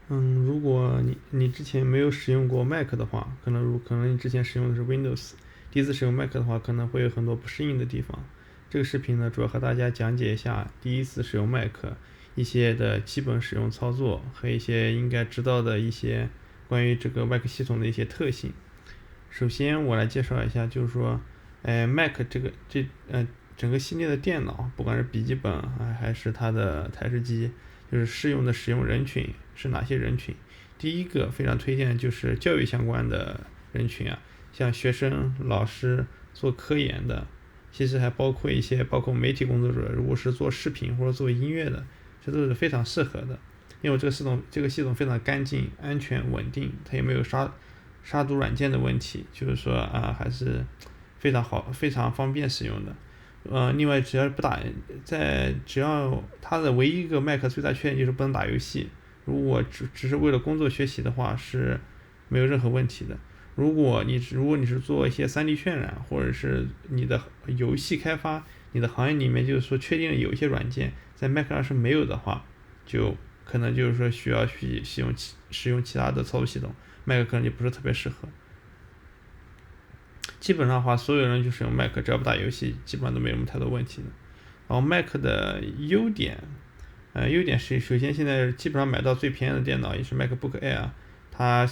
如果你之前没有使用过 Mac 的话，可能你之前使用的是 Windows，第一次使用 Mac 的话，可能会有很多不适应的地方。这个视频呢，主要和大家讲解一下第一次使用 Mac 一些的基本使用操作和一些应该知道的一些关于这个 Mac 系统的一些特性。首先我来介绍一下，就是说，Mac 整个系列的电脑，不管是笔记本还是它的台式机，就是适用的使用人群是哪些人群？第一个非常推荐的就是教育相关的人群啊，像学生、老师、做科研的，其实还包括媒体工作者，如果是做视频或者做音乐的，这都是非常适合的。因为这个系统非常干净、安全、稳定，它也没有杀毒软件的问题，就是说还是非常好、非常方便使用的。另外只要它的唯一一个 Mac 最大缺点就是不能打游戏。如果只是为了工作学习的话，是没有任何问题的。如果你是做一些3D 渲染，或者是你的游戏开发，你的行业里面就是说确定有一些软件在 Mac 上是没有的话，就可能就是说需要去使用其他的操作系统，Mac 可能就不是特别适合。基本上的话，所有人就使用 Mac，只要不打游戏，基本上都没什么太多问题的。然后 Mac 的优点是，首先现在基本上买到最便宜的电脑也是 MacBook Air，它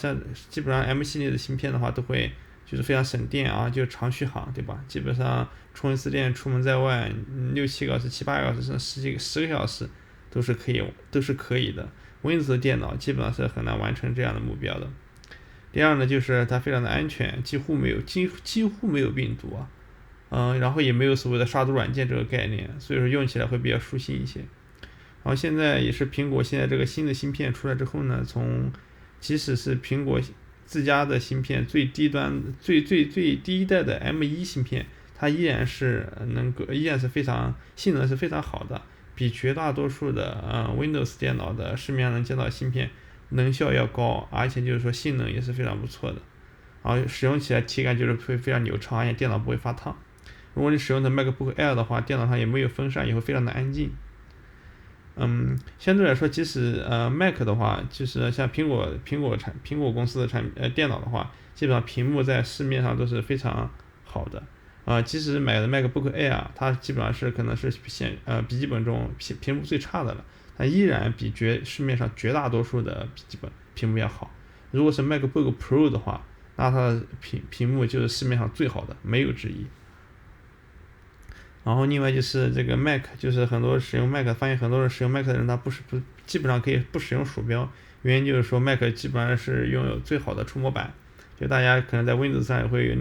基本上 M 系列的芯片的话都会就是非常省电啊，就长续航，对吧？基本上充一次电出门在外6、7个小时、7、8个小时甚至10个小时都是可以的。Windows 的电脑基本上是很难完成这样的目标的。第二呢，就是它非常的安全，几乎没有病毒啊，然后也没有所谓的杀毒软件这个概念，所以说用起来会比较舒心一些。然后现在也是苹果现在这个新的芯片出来之后呢，即使是苹果自家的芯片最低端最低一代的 M1芯片，它依然是性能是非常好的，比绝大多数的Windows 电脑的市面上能见到的芯片能效要高，而且就是说性能也是非常不错的。然后使用起来体感就是会非常流畅，而且电脑不会发烫。如果你使用的 MacBook Air 的话，电脑上也没有风扇，也会非常的安静。相对来说，即使Mac 的话，就是像苹果公司的电脑的话，基本上屏幕在市面上都是非常好的。即使买的 MacBook Air，它基本上可能是笔记本中屏幕最差的了，它依然比市面上绝大多数的笔记本屏幕要好。如果是 MacBook Pro 的话，那它的屏幕就是市面上最好的，没有之一。然后另外就是这个 Mac，就是发现很多人使用 Mac 的人，他基本上可以不使用鼠标，原因就是说 Mac 基本上是拥有最好的触摸板，就大家可能在 Windows 上也会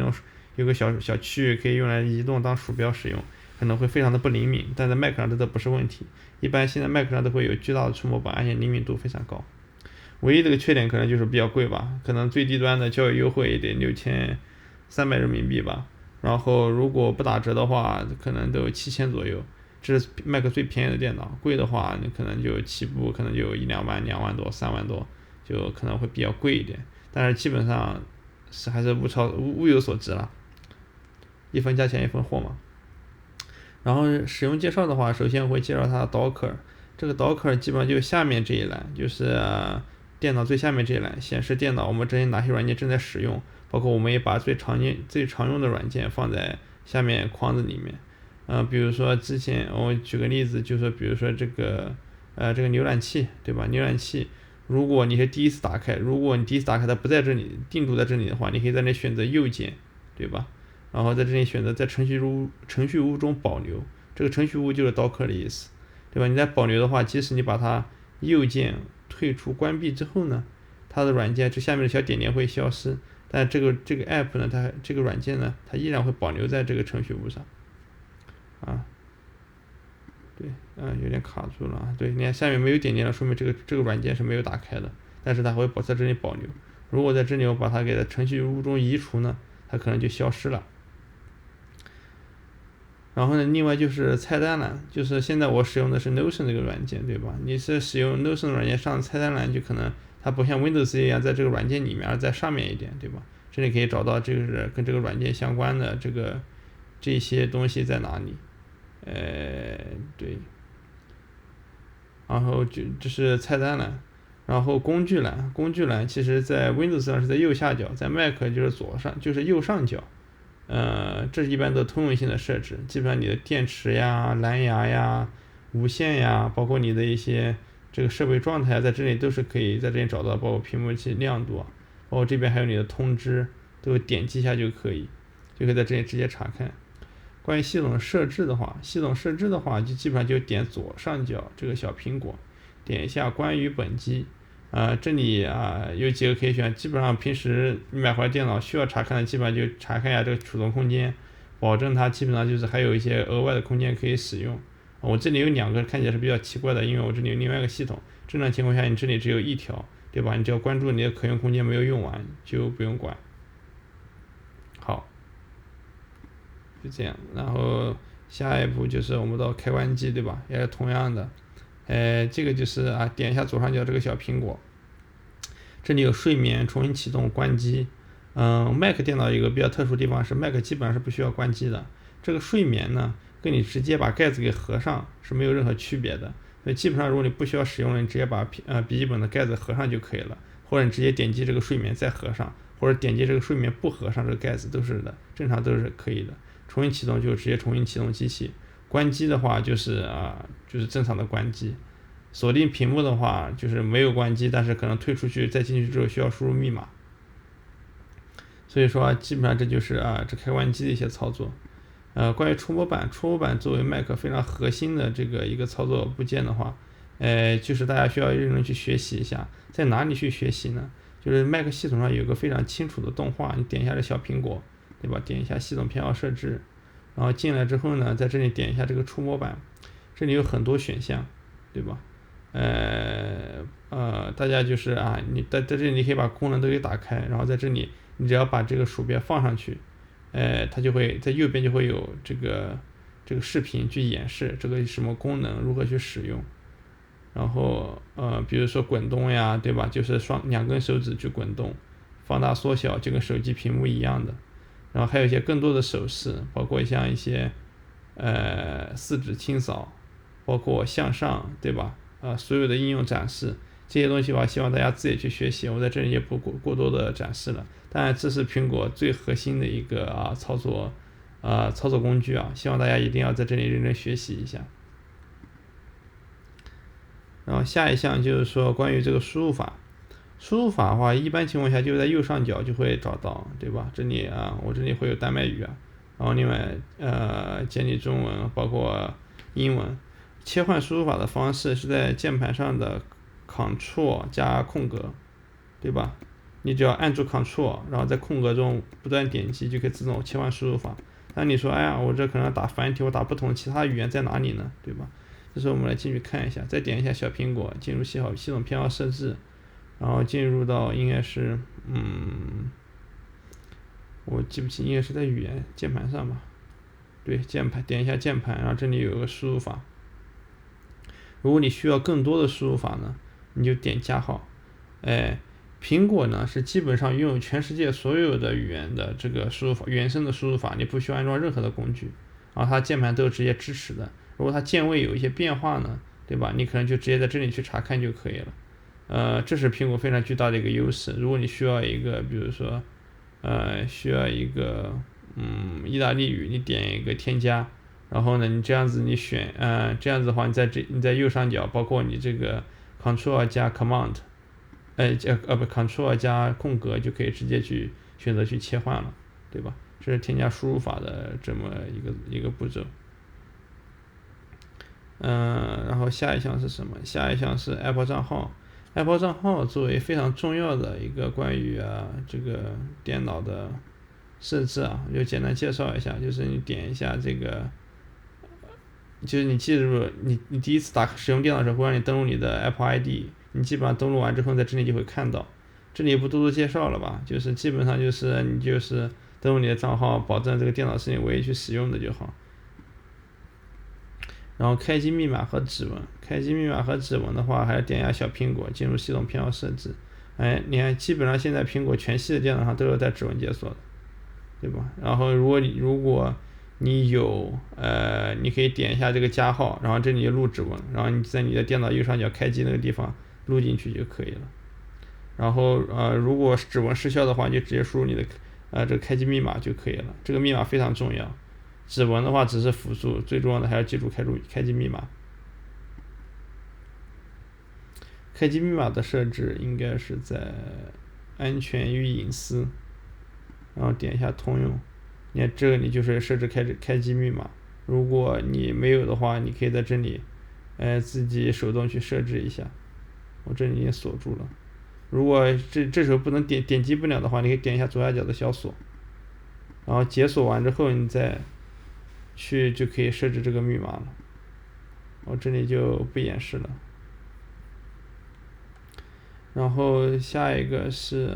有个小区域可以用来移动当鼠标使用，可能会非常的不灵敏，但在 Mac 上这都不是问题。一般现在 Mac 上都会有巨大的触摸板，而且灵敏度非常高。唯一的一个缺点可能就是比较贵吧，可能最低端的较为优惠也得6300人民币吧。然后如果不打折的话，可能都有7000左右。这是 Mac 最便宜的电脑，贵的话你可能就起步可能就1、2万、2万多、3万多，就可能会比较贵一点。但是基本上还是物有所值了，一分价钱一分货嘛。然后使用介绍的话，首先我会介绍它的 Docker，这个 Docker 基本上就是下面这一栏，就是电脑最下面这一栏显示电脑我们这些哪些软件正在使用，包括我们也把最常用的软件放在下面框子里面。比如说之前我举个例子，就说比如说这个浏览器，对吧？浏览器，如果你第一次打开它不在这里定住在这里的话，你可以在那选择右键，对吧？然后在这里选择在程序屋中保留，这个程序屋就是 Docker 的意思，对吧？你在保留的话，即使你把它右键退出关闭之后呢，它的软件这下面的小点点会消失，但这个 app 呢，这个软件呢，它依然会保留在这个程序屋上。对，有点卡住了啊。对，你看下面没有点点了，说明这个软件是没有打开的，但是它会在这里保留。如果在这里我把它给程序屋中移除呢，它可能就消失了。然后呢，另外就是菜单栏，就是现在我使用的是 Notion 这个软件，对吧？你是使用 Notion 软件上的菜单栏，就可能它不像 Windows 一样在这个软件里面，而在上面一点，对吧？这里可以找到这个跟这个软件相关的这些东西在哪里。对，然后就是菜单栏，然后工具栏其实在 Windows 上是在右下角，在 Mac 就是就是右上角。这一般都通用性的设置，基本上你的电池呀、蓝牙呀、无线呀，包括你的一些这个设备状态，在这里都是可以在这里找到，包括屏幕器亮度，包括这边还有你的通知，都点击一下就可以在这里直接查看。关于系统设置的话，就基本上就点左上角这个小苹果，点一下关于本机。这里有几个可以选，基本上平时你买回来电脑需要查看的，基本上就查看一下这个储存空间，保证它基本上就是还有一些额外的空间可以使用。我这里有2个看起来是比较奇怪的，因为我这里有另外一个系统，正常情况下你这里只有1条，对吧？你只要关注你的可用空间没有用完就不用管。好，就这样，然后下一步就是我们到开关机，对吧？也是同样的。这个就是点一下左上角这个小苹果，这里有睡眠、重新启动、关机。Mac 电脑有一个比较特殊的地方是 Mac 基本上是不需要关机的。这个睡眠呢，跟你直接把盖子给合上是没有任何区别的。所以基本上如果你不需要使用了，你直接把笔记本的盖子合上就可以了，或者你直接点击这个睡眠再合上，或者点击这个睡眠不合上这个盖子都是的，正常都是可以的。重新启动就直接重新启动机器。关机的话就是正常的关机。锁定屏幕的话就是没有关机，但是可能退出去再进去之后需要输入密码。所以说基本上这就是这开关机的一些操作。关于触摸板作为 Mac 非常核心的这个一个操作部件的话，就是大家需要认真去学习一下。在哪里去学习呢？就是 Mac 系统上有个非常清楚的动画，你点一下这小苹果，对吧？点一下系统偏好设置，然后进来之后呢，在这里点一下这个触摸板，这里有很多选项，对吧？大家就是你在这里你可以把功能都给打开，然后在这里你只要把这个鼠标放上去，它就会在右边就会有这个视频去演示这个什么功能如何去使用。然后比如说滚动呀，对吧？就是2根手指去滚动，放大缩小就跟手机屏幕一样的。然后还有一些更多的手势，包括像一些4指清扫，包括向上，对吧？所有的应用展示这些东西的话，希望大家自己去学习，我在这里也不过多的展示了。当然，这是苹果最核心的一个操作工具希望大家一定要在这里认真学习一下。然后下一项就是说关于这个输入法的话，一般情况下就在右上角就会找到，对吧？这里我这里会有丹麦语然后另外简体中文包括英文。切换输入法的方式是在键盘上的 Ctrl 加空格，对吧？你只要按住 Ctrl， 然后在空格中不断点击就可以自动切换输入法。那你说我这可能打繁体，我打不同其他语言在哪里呢？对吧？这时候我们来进去看一下，再点一下小苹果，进入系统偏好设置，然后进入到应该是我记不清，应该是在语言键盘上吧？对，键盘点一下键盘，然后这里有个输入法。如果你需要更多的输入法呢，你就点加号。苹果呢是基本上拥有全世界所有的语言的这个输入法，原生的输入法，你不需要安装任何的工具，然后它键盘都是直接支持的。如果它键位有一些变化呢，对吧？你可能就直接在这里去查看就可以了。这是苹果非常巨大的一个优势。如果你需要一个，比如说需要一个意大利语，你点一个添加。然后呢，你这样子你选这样子的话，你在右上角，包括你这个 Ctrl 加 Command， Ctrl 加空格就可以直接去选择去切换了，对吧？这是添加输入法的这么一个步骤。然后下一项是什么？下一项是 Apple 账号。Apple 账号作为非常重要的一个关于这个电脑的设置我就简单介绍一下，就是你点一下这个。就是你记住，你第一次使用电脑的时候会让你登录你的 Apple ID， 你基本上登录完之后在这里就会看到。这里也不多介绍了吧，就是基本上就是你就是登录你的账号，保证这个电脑是你唯一去使用的就好。然后开机密码和指纹的话，还要点一下小苹果，进入系统偏好设置。你看，基本上现在苹果全系的电脑上都有带指纹解锁的，对吧？然后如果你有你可以点一下这个加号，然后这里就录指纹，然后你在你的电脑右上角开机那个地方录进去就可以了。然后如果指纹失效的话，你就直接输入你的这个开机密码就可以了。这个密码非常重要，指纹的话只是辅助，最重要的还要记住开机密码。开机密码的设置应该是在安全与隐私，然后点一下通用。你看这个你就是设置开机密码，如果你没有的话，你可以在这里自己手动去设置一下。我这里已经锁住了，如果这时候不能点击不了的话，你可以点一下左下角的小锁，然后解锁完之后你再去就可以设置这个密码了。我这里就不演示了。然后下一个是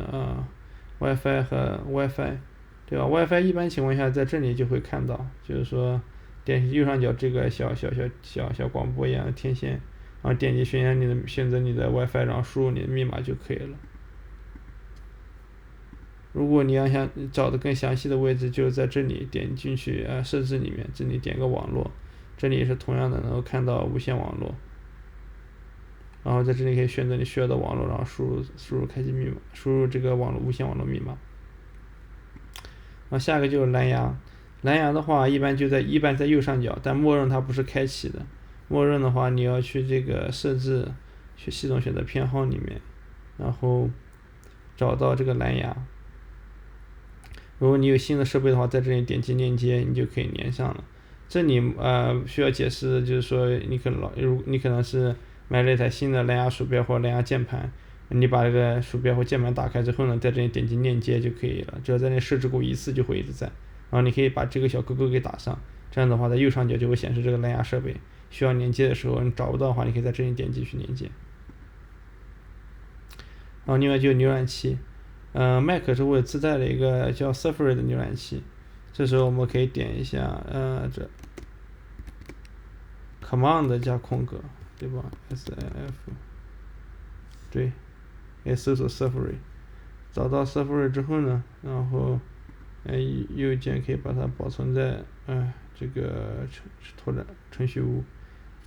WiFi 和 WiFi， 对吧 ？WiFi 一般情况下在这里就会看到，就是说点右上角这个小广播一样的天线，然后点击选择你的 WiFi， 然后输入你的密码就可以了。如果你要想找的更详细的位置，就在这里点进去设置里面，这里点个网络，这里也是同样的能够看到无线网络。然后在这里可以选择你需要的网络，然后输入开机密码，输入这个无线网络密码。然后下一个就是蓝牙，蓝牙的话一般在右上角，但默认它不是开启的。默认的话你要去这个设置，去系统选择偏好里面，然后找到这个蓝牙。如果你有新的设备的话，在这里点击链接，你就可以连上了。这里需要解释的就是说你可能是买了一台新的蓝牙鼠标或蓝牙键盘，你把这个鼠标或键盘打开之后呢，在这里点击链接就可以了，只要在那设置过一次就会一直在。然后你可以把这个小勾勾给打上，这样的话在右上角就会显示这个蓝牙设备，需要连接的时候你找不到的话，你可以在这里点击去连接。然后另外就是浏览器，Mac 是会自带的一个叫 Safari 的浏览器，这时候我们可以点一下这 Command 加空格，对吧 ？SIF， 对，可以搜索 Safari， 找到 Safari 之后呢，然后右键可以把它保存在这个拓展程序屋。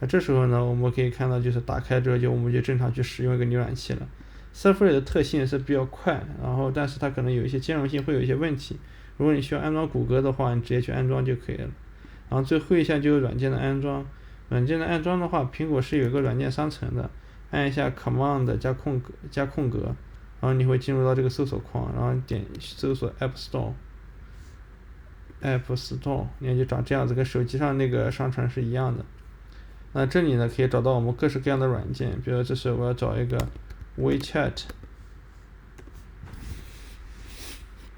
这时候呢，我们可以看到就是打开之后我们就正常去使用一个浏览器了。Safari 的特性是比较快，然后但是它可能有一些兼容性会有一些问题。如果你需要安装谷歌的话，你直接去安装就可以了。然后最后一项就是软件的安装。软件的安装的话，苹果是有一个软件商城的，按一下 Command 加空格，然后你会进入到这个搜索框，然后点搜索 App Store， 你看就长这样子，跟手机上那个商城是一样的。那这里呢可以找到我们各式各样的软件，比如这是我要找一个 WeChat，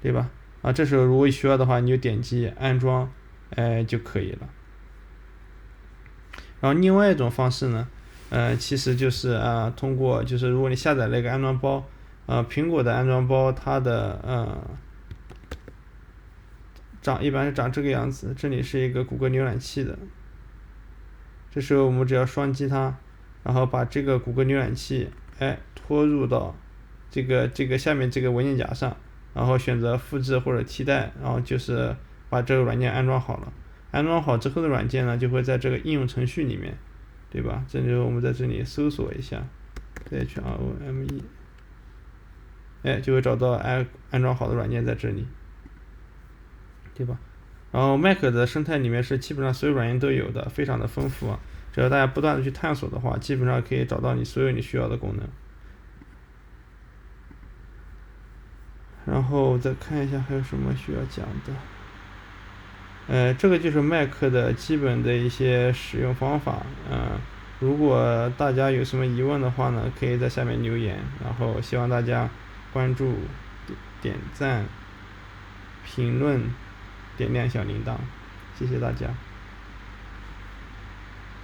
对吧？这时候如果需要的话，你就点击安装，就可以了。然后另外一种方式呢，其实就是通过就是如果你下载了一个安装包，苹果的安装包它的一般是长这个样子，这里是一个谷歌浏览器的。这时候我们只要双击它，然后把这个谷歌浏览器拖入到这个下面这个文件夹上，然后选择复制或者替代，然后就是把这个软件安装好了。安装好之后的软件呢，就会在这个应用程序里面，对吧？这就我们在这里搜索一下 CHROME， 就会找到安装好的软件在这里，对吧？然后 Mac 的生态里面是基本上所有软件都有的，非常的丰富啊。只要大家不断的去探索的话，基本上可以找到所有你需要的功能。然后再看一下还有什么需要讲的。这个就是 Mac 的基本的一些使用方法。如果大家有什么疑问的话呢，可以在下面留言。然后希望大家关注、点赞、评论、点亮小铃铛，谢谢大家。